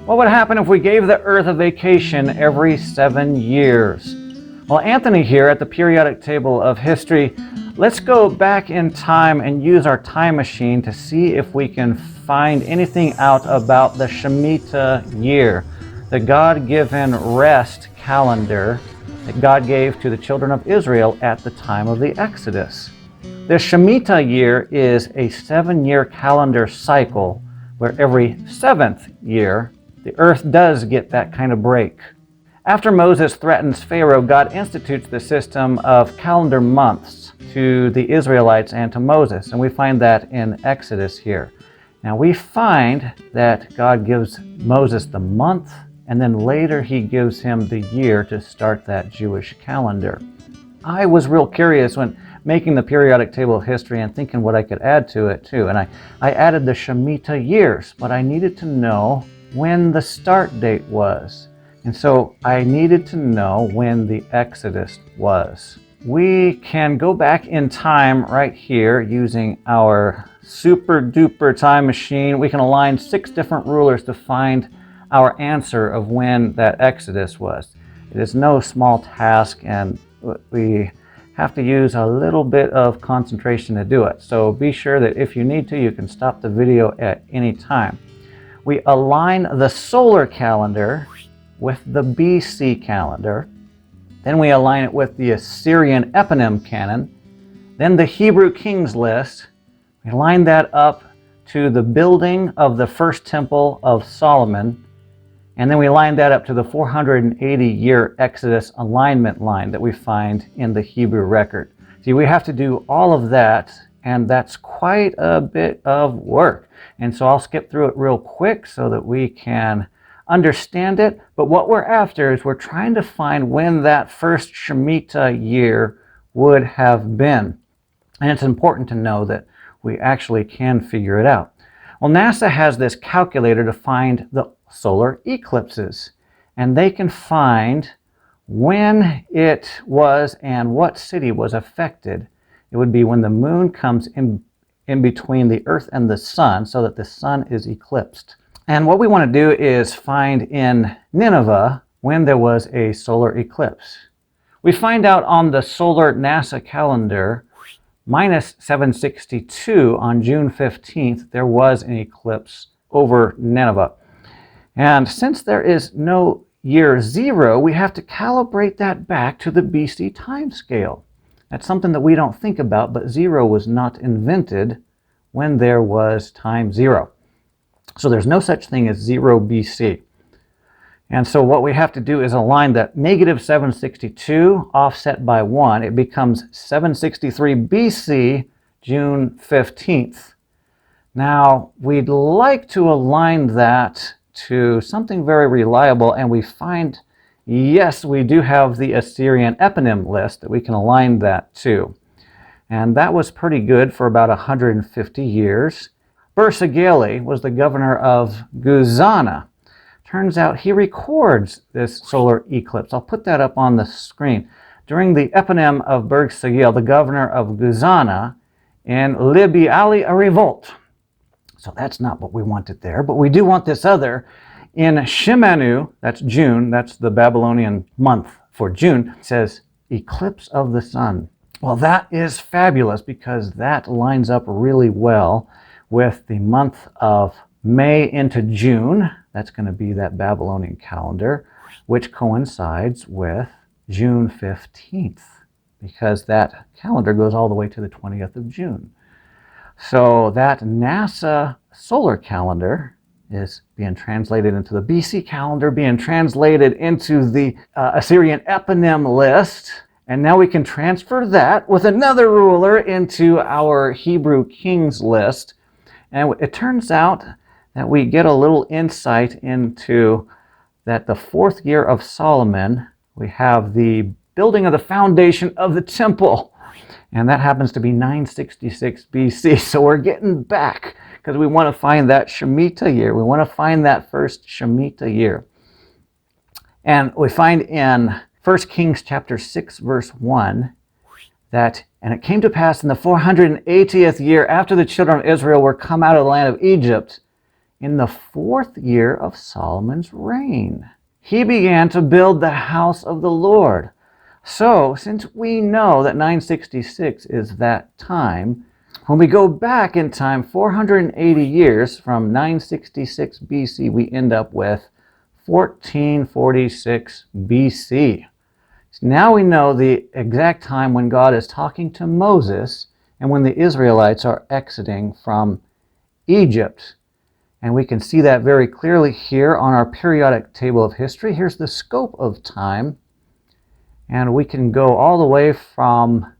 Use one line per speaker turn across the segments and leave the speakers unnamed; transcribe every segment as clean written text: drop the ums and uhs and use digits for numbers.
What would happen if we gave the Earth a vacation every 7 years? Well, Anthony here at the periodic table of history, let's go back in time and use our time machine to see if we can find anything out about the Shmita year, the God-given rest calendar that God gave to the children of Israel at the time of the Exodus. The Shmita year is a 7-year calendar cycle where every 7th year the earth does get that kind of break. After Moses threatens Pharaoh, God institutes the system of calendar months to the Israelites and to Moses, and we find that in Exodus here. Now we find that God gives Moses the month, and then later he gives him the year to start that Jewish calendar. I was real curious when making the periodic table of history and thinking what I could add to it too, and I added the Shmita years, but I needed to know when the start date was. And so I needed to know when the Exodus was. We can go back in time right here using our super duper time machine. We can align 6 different rulers to find our answer of when that Exodus was. It is no small task, and we have to use a little bit of concentration to do it. So be sure that if you need to, you can stop the video at any time. We align the solar calendar with the BC calendar. Then we align it with the Assyrian eponym canon. Then the Hebrew Kings list. We line that up to the building of the first temple of Solomon. And then we line that up to the 480-year Exodus alignment line that we find in the Hebrew record. See, we have to do all of that, and that's quite a bit of work. And so I'll skip through it real quick so that we can understand it. But what we're after is we're trying to find when that first Shmita year would have been. And it's important to know that we actually can figure it out. Well, NASA has this calculator to find the solar eclipses, and they can find when it was and what city was affected. It would be when the moon comes in between the earth and the sun, so that the sun is eclipsed. And what we want to do is find in Nineveh when there was a solar eclipse. We find out on the solar NASA calendar, minus 762 on June 15th, there was an eclipse over Nineveh. And since there is no year 0, we have to calibrate that back to the BC time scale. That's something that we don't think about, but 0 was not invented when there was time 0. So there's no such thing as 0 BC. And so what we have to do is align that negative 762 offset by 1. It becomes 763 BC, June 15th. Now, we'd like to align that to something very reliable, and we find, yes, we do have the Assyrian eponym list that we can align that to. And that was pretty good for about 150 years. Bursagali was the governor of Guzana. Turns out he records this solar eclipse. I'll put that up on the screen. During the eponym of Bursagali, the governor of Guzana, in Libya, a revolt. So that's not what we wanted there, but we do want this other. In Shimanu, that's June, that's the Babylonian month for June, it says eclipse of the sun. Well, that is fabulous because that lines up really well with the month of May into June. That's going to be that Babylonian calendar, which coincides with June 15th, because that calendar goes all the way to the 20th of June. So that NASA solar calendar is being translated into the BC calendar, being translated into the Assyrian eponym list. And now we can transfer that with another ruler into our Hebrew Kings list. And it turns out that we get a little insight into that the 4th year of Solomon, we have the building of the foundation of the temple. And that happens to be 966 BC. So we're getting back because we want to find that Shmita year. We want to find that first Shmita year. And we find in 1 Kings chapter 6, verse 1, that, and it came to pass in the 480th year after the children of Israel were come out of the land of Egypt, in the 4th year of Solomon's reign. He began to build the house of the Lord. So, since we know that 966 is that time, when we go back in time 480 years from 966 BC, we end up with 1446 BC. So now we know the exact time when God is talking to Moses and when the Israelites are exiting from Egypt. And we can see that very clearly here on our periodic table of history. Here's the scope of time. And we can go all the way from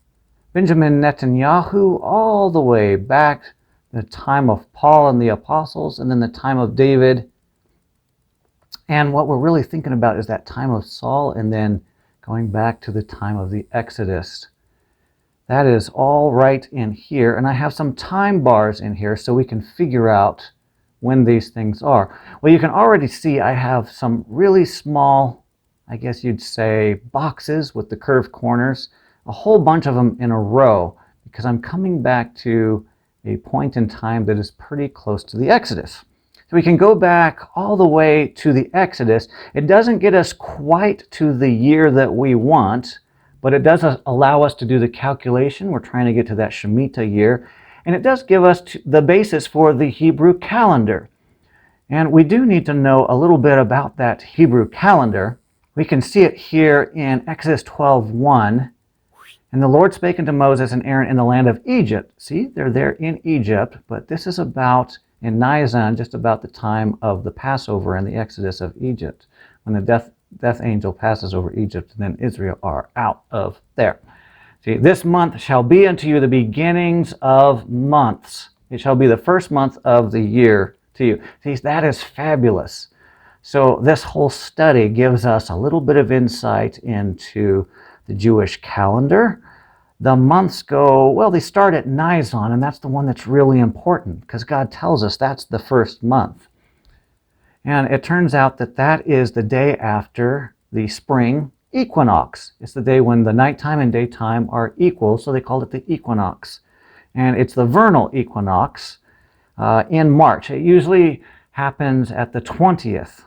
Benjamin Netanyahu all the way back to the time of Paul and the apostles, and then the time of David. And what we're really thinking about is that time of Saul, and then going back to the time of the Exodus. That is all right in here. And I have some time bars in here so we can figure out when these things are. Well, you can already see I have some really small, I guess you'd say, boxes with the curved corners, a whole bunch of them in a row, because I'm coming back to a point in time that is pretty close to the Exodus. So we can go back all the way to the Exodus. It doesn't get us quite to the year that we want, but it does allow us to do the calculation. We're trying to get to that Shmita year. And it does give us the basis for the Hebrew calendar. And we do need to know a little bit about that Hebrew calendar. We can see it here in Exodus 12:1. And the Lord spake unto Moses and Aaron in the land of Egypt. See, they're there in Egypt, but this is about, in Nisan, just about the time of the Passover and the Exodus of Egypt, when the death angel passes over Egypt, and then Israel are out of there. See, this month shall be unto you the beginnings of months. It shall be the first month of the year to you. See, that is fabulous. So this whole study gives us a little bit of insight into the Jewish calendar. The months go, well, they start at Nisan, and that's the one that's really important because God tells us that's the first month. And it turns out that that is the day after the spring equinox. It's the day when the nighttime and daytime are equal, so they called it the equinox. And it's the vernal equinox in March. It usually happens at the 20th.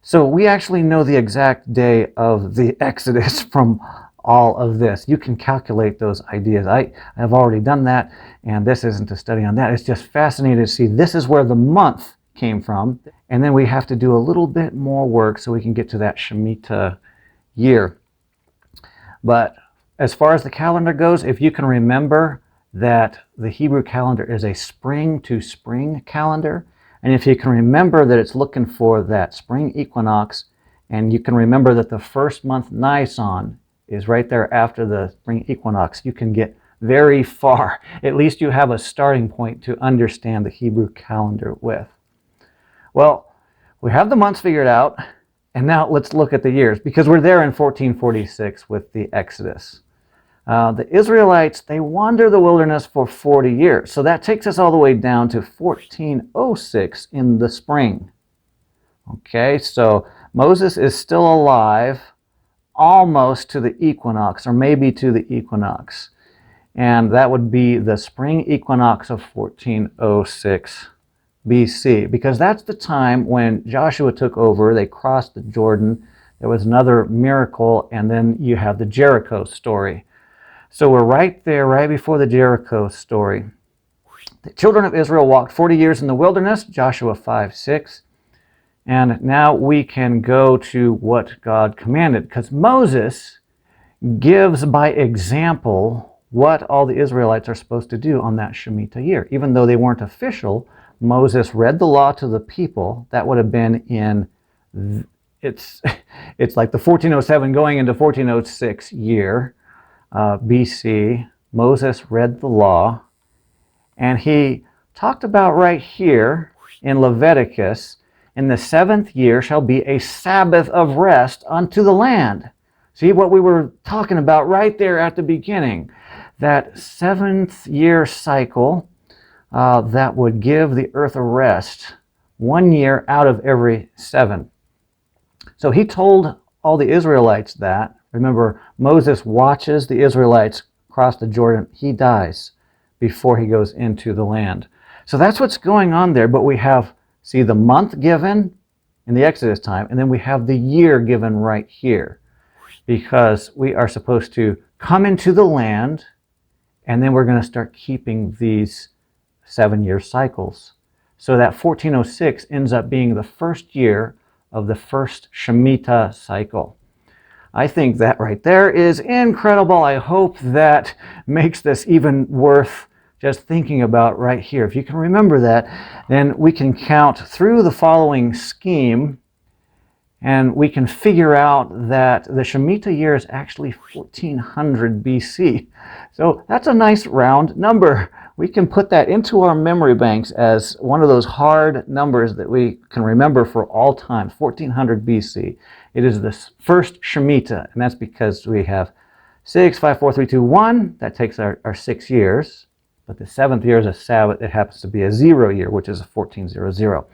So we actually know the exact day of the Exodus from all of this. You can calculate those ideas. I have already done that, and this isn't a study on that. It's just fascinating to see this is where the month came from, and then we have to do a little bit more work so we can get to that Shemitah year. But as far as the calendar goes, if you can remember that the Hebrew calendar is a spring to spring calendar, and if you can remember that it's looking for that spring equinox, and you can remember that the first month Nisan is right there after the spring equinox, you can get very far. At least you have a starting point to understand the Hebrew calendar with. Well, we have the months figured out, and now let's look at the years, because we're there in 1446 with the Exodus. The Israelites, they wander the wilderness for 40 years. So that takes us all the way down to 1406 in the spring. Okay, so Moses is still alive almost to the equinox, or maybe to the equinox. And that would be the spring equinox of 1406 BC, because that's the time when Joshua took over. They crossed the Jordan. There was another miracle, and then you have the Jericho story. So we're right there, right before the Jericho story. The children of Israel walked 40 years in the wilderness, Joshua 5:6. And now we can go to what God commanded, because Moses gives by example what all the Israelites are supposed to do on that Shemitah year. Even though they weren't official, Moses read the law to the people. That would have been in, it's like the 1407 going into 1406 year. BC, Moses read the law, and he talked about right here in Leviticus, in the 7th year shall be a Sabbath of rest unto the land. See what we were talking about right there at the beginning, that 7th year cycle that would give the earth a rest, 1 year out of every 7. So he told all the Israelites that. Remember, Moses watches the Israelites cross the Jordan. He dies before he goes into the land. So that's what's going on there, but we have See the month given in the Exodus time, and then we have the year given right here, because we are supposed to come into the land, and then we're going to start keeping these 7-year cycles. So that 1406 ends up being the first year of the first Shmita cycle. I think that right there is incredible. I hope that makes this even worth just thinking about right here. If you can remember that, then we can count through the following scheme, and we can figure out that the Shmita year is actually 1400 BC. So that's a nice round number. We can put that into our memory banks as one of those hard numbers that we can remember for all time, 1400 BC. It is the first Shmita, and that's because we have 6, 5, 4, 3, 2, 1. That takes our 6 years. But the 7th year is a Sabbath. It happens to be a 0 year, which is a 1400.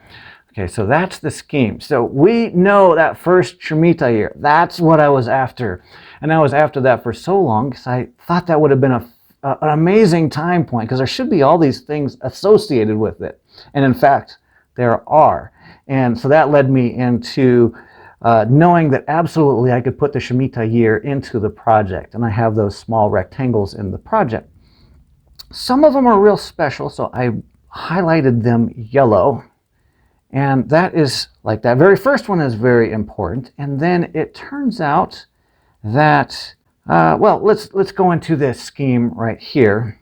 Okay, so that's the scheme. So we know that first Shmita year. That's what I was after. And I was after that for so long because I thought that would have been an amazing time point, because there should be all these things associated with it. And in fact, there are. And so that led me into knowing that absolutely I could put the Shmita year into the project. And I have those small rectangles in the project. Some of them are real special, so I highlighted them yellow. And that is like that very first one is very important. And then it turns out that, well, let's go into this scheme right here.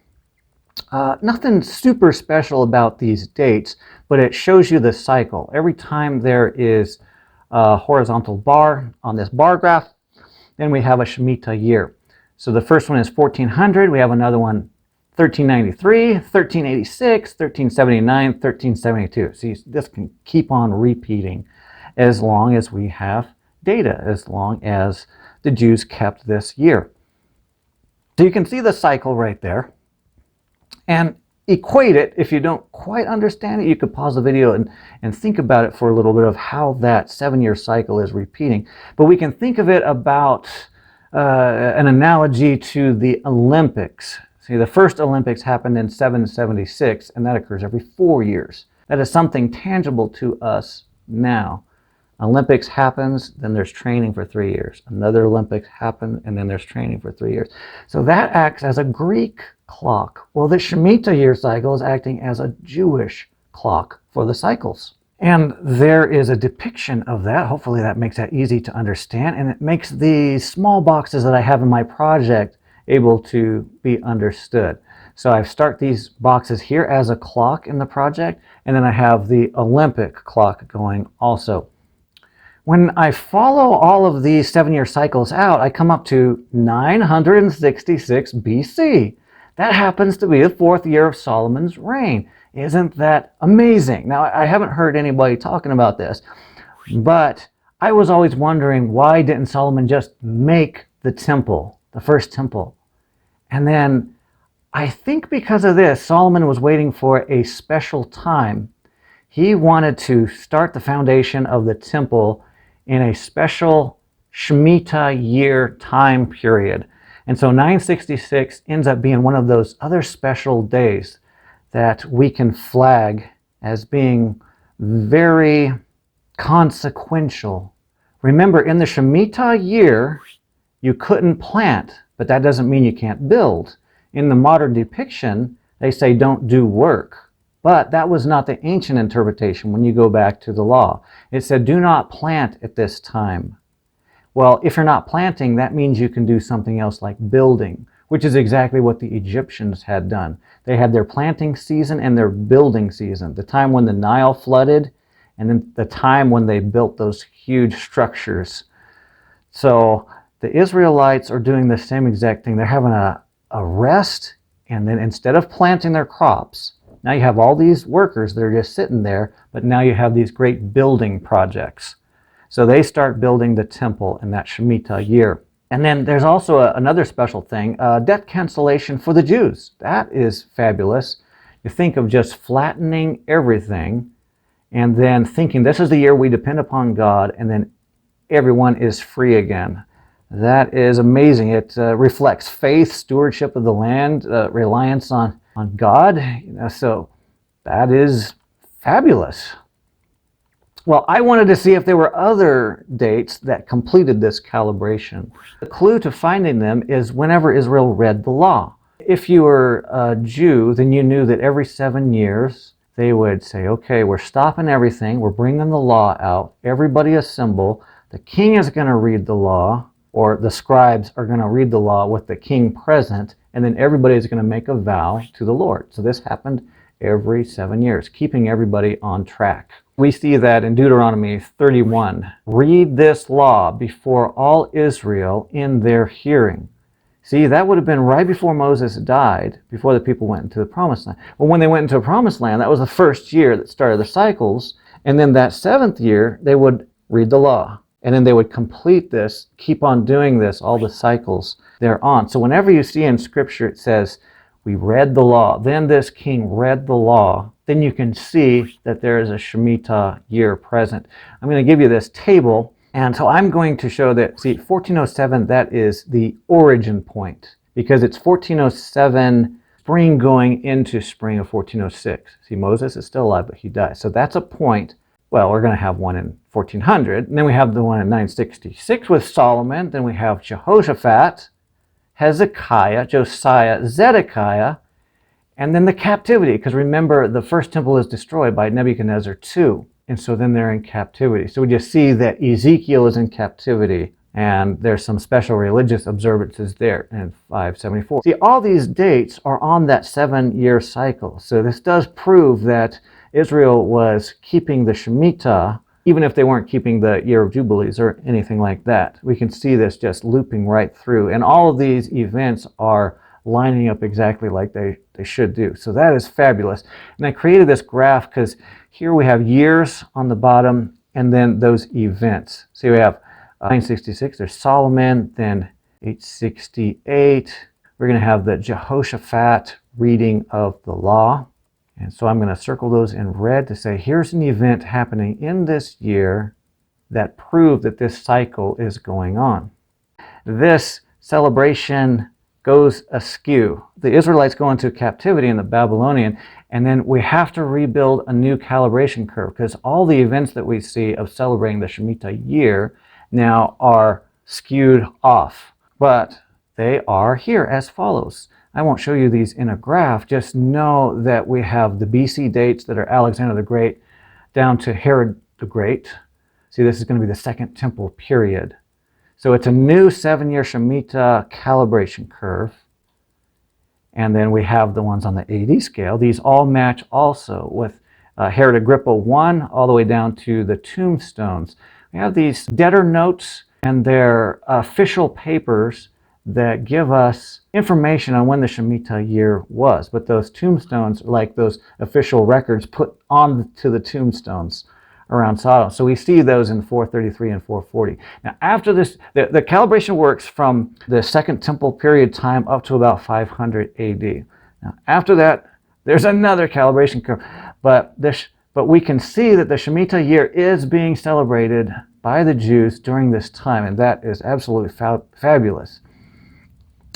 Nothing super special about these dates, but it shows you the cycle. Every time there is a horizontal bar on this bar graph, then we have a Shmita year. So the first one is 1400. We have another one 1393, 1386, 1379, 1372. See, this can keep on repeating as long as we have data, as long as the Jews kept this year. So you can see the cycle right there and equate it. If you don't quite understand it, you could pause the video and think about it for a little bit of how that 7-year cycle is repeating. But we can think of it about an analogy to the Olympics. See, the first Olympics happened in 776, and that occurs every 4 years. That is something tangible to us now. Olympics happens, then there's training for 3 years. Another Olympics happens, and then there's training for 3 years. So that acts as a Greek clock. Well, the Shmita year cycle is acting as a Jewish clock for the cycles. And there is a depiction of that. Hopefully that makes that easy to understand, and it makes the small boxes that I have in my project able to be understood. So I start these boxes here as a clock in the project, and then I have the Olympic clock going also. When I follow all of these 7-year cycles out, I come up to 966 BC. That happens to be the 4th year of Solomon's reign. Isn't that amazing? Now, I haven't heard anybody talking about this, but I was always wondering, why didn't Solomon just make the temple, the first temple? And then I think because of this, Solomon was waiting for a special time. He wanted to start the foundation of the temple in a special Shmita year time period. And so 966 ends up being one of those other special days that we can flag as being very consequential. Remember, in the Shmita year, you couldn't plant, but that doesn't mean you can't build. In the modern depiction, they say don't do work. But that was not the ancient interpretation when you go back to the law. It said do not plant at this time. Well, if you're not planting, that means you can do something else like building, which is exactly what the Egyptians had done. They had their planting season and their building season, the time when the Nile flooded, and then the time when they built those huge structures. So the Israelites are doing the same exact thing. They're having a rest, and then instead of planting their crops, now you have all these workers that are just sitting there, but now you have these great building projects. So they start building the temple in that Shmita year. And then there's also another special thing, debt cancellation for the Jews. That is fabulous. You think of just flattening everything and then thinking this is the year we depend upon God, and then everyone is free again. That is amazing. It reflects faith, stewardship of the land, reliance on God. So that is fabulous. Well, I wanted to see if there were other dates that completed this calibration. The clue to finding them is whenever Israel read the law. If you were a Jew, then you knew that every 7 years they would say, okay, we're stopping everything, we're bringing the law out, everybody assemble, the king is going to read the law, or the scribes are going to read the law with the king present, and then everybody is going to make a vow to the Lord. So this happened every 7 years, keeping everybody on track. We see that in Deuteronomy 31. Read this law before all Israel in their hearing. See, that would have been right before Moses died, before the people went into the promised land. Well, when they went into the promised land, that was the first year that started the cycles. And then that 7th year, they would read the law. And then they would complete this, keep on doing this, all the cycles they're on. So whenever you see in Scripture it says, we read the law, then this king read the law, then you can see that there is a Shemitah year present. I'm going to give you this table. And so I'm going to show that, see, 1407, that is the origin point, because it's 1407 spring going into spring of 1406. See, Moses is still alive, but he dies. So that's a point. Well, we're going to have one in 1400, and then we have the one in 966 with Solomon, then we have Jehoshaphat, Hezekiah, Josiah, Zedekiah, and then the captivity, because remember, the first temple is destroyed by Nebuchadnezzar II. And so then they're in captivity. So we just see that Ezekiel is in captivity, and there's some special religious observances there in 574. See, all these dates are on that 7-year cycle. So this does prove that Israel was keeping the Shemitah, even if they weren't keeping the year of Jubilees or anything like that. We can see this just looping right through. And all of these events are lining up exactly like they should do. So that is fabulous. And I created this graph because here we have years on the bottom and then those events. See, we have 966, there's Solomon, then 868. We're going to have the Jehoshaphat reading of the law. And so I'm going to circle those in red to say, here's an event happening in this year that proved that this cycle is going on. This celebration goes askew. The Israelites go into captivity in the Babylonian, and then we have to rebuild a new calibration curve because all the events that we see of celebrating the Shemitah year now are skewed off. But they are here as follows. I won't show you these in a graph, just know that we have the BC dates that are Alexander the Great down to Herod the Great. See, this is going to be the Second Temple period. So it's a new 7-year Shemitah calibration curve. And then we have the ones on the AD scale. These all match also with Herod Agrippa I all the way down to the tombstones. We have these debtor notes and their official papers that give us information on when the Shemitah year was. But those tombstones are like those official records put onto the tombstones around Sodom. So we see those in 433 and 440. Now after this, the calibration works from the Second Temple period time up to about 500 AD. Now after that, there's another calibration curve. But we can see that the Shemitah year is being celebrated by the Jews during this time, and that is absolutely fabulous.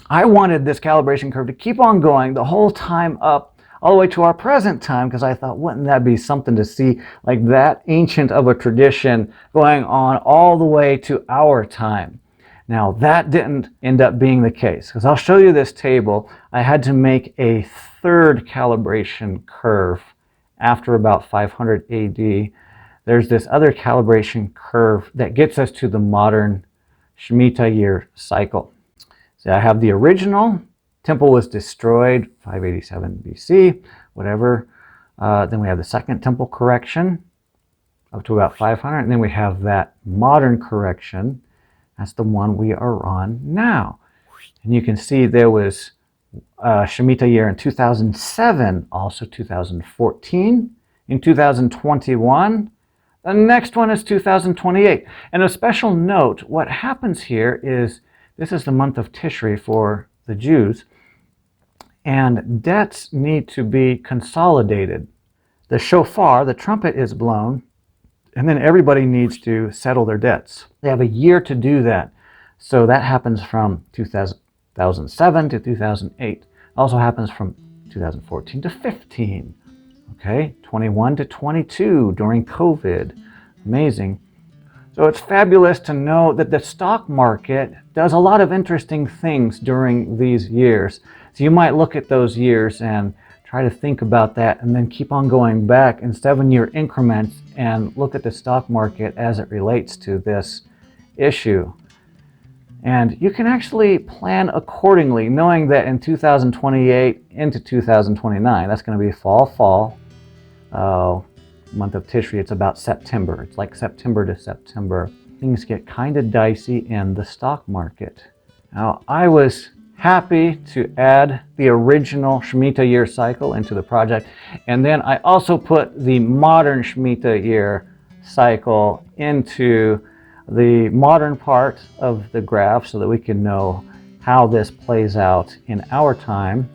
I wanted this calibration curve to keep on going the whole time up all the way to our present time, because I thought, wouldn't that be something to see, like that ancient of a tradition going on all the way to our time. Now that didn't end up being the case, because I'll show you this table. I had to make a third calibration curve after about 500 AD. There's this other calibration curve that gets us to the modern Shemitah year cycle. So I have the original. Temple was destroyed, 587 BC, whatever. Then we have the Second Temple correction, up to about 500. And then we have that modern correction. That's the one we are on now. And you can see there was Shemitah year in 2007, also 2014. In 2021, the next one is 2028. And a special note, what happens here is, this is the month of Tishri for the Jews, and debts need to be consolidated. The shofar, the trumpet, is blown, and then everybody needs to settle their debts. They have a year to do that. So that happens from 2007 to 2008. It also happens from 2014 to 15. Okay, 21 to 22 during COVID. Amazing. So it's fabulous to know that the stock market does a lot of interesting things during these years. So you might look at those years and try to think about that and then keep on going back in 7-year increments and look at the stock market as it relates to this issue. And you can actually plan accordingly, knowing that in 2028 into 2029, that's going to be fall, month of Tishri, it's about September. It's like September to September. Things get kind of dicey in the stock market. Now, I was happy to add the original Shmita year cycle into the project, and then I also put the modern Shmita year cycle into the modern part of the graph so that we can know how this plays out in our time.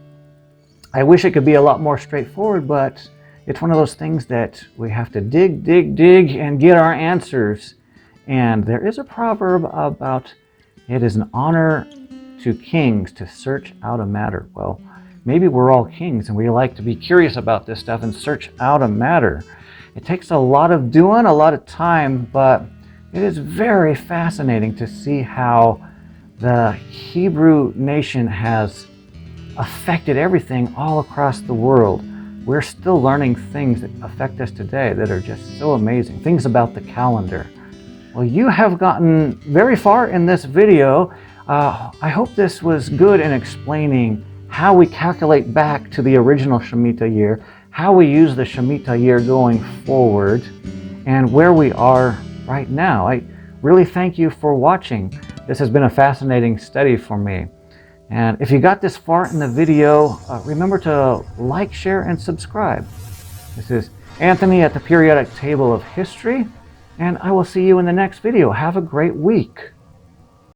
I wish it could be a lot more straightforward, but it's one of those things that we have to dig and get our answers. And there is a proverb about it is an honor to kings to search out a matter. Well, maybe we're all kings and we like to be curious about this stuff and search out a matter. It takes a lot of doing, a lot of time, but it is very fascinating to see how the Hebrew nation has affected everything all across the world. We're still learning things that affect us today that are just so amazing. Things about the calendar. Well, you have gotten very far in this video. I hope this was good in explaining how we calculate back to the original Shemitah year, how we use the Shemitah year going forward, and where we are right now. I really thank you for watching. This has been a fascinating study for me. And if you got this far in the video, remember to like, share, and subscribe. This is Anthony at the Periodic Table of History, and I will see you in the next video. Have a great week.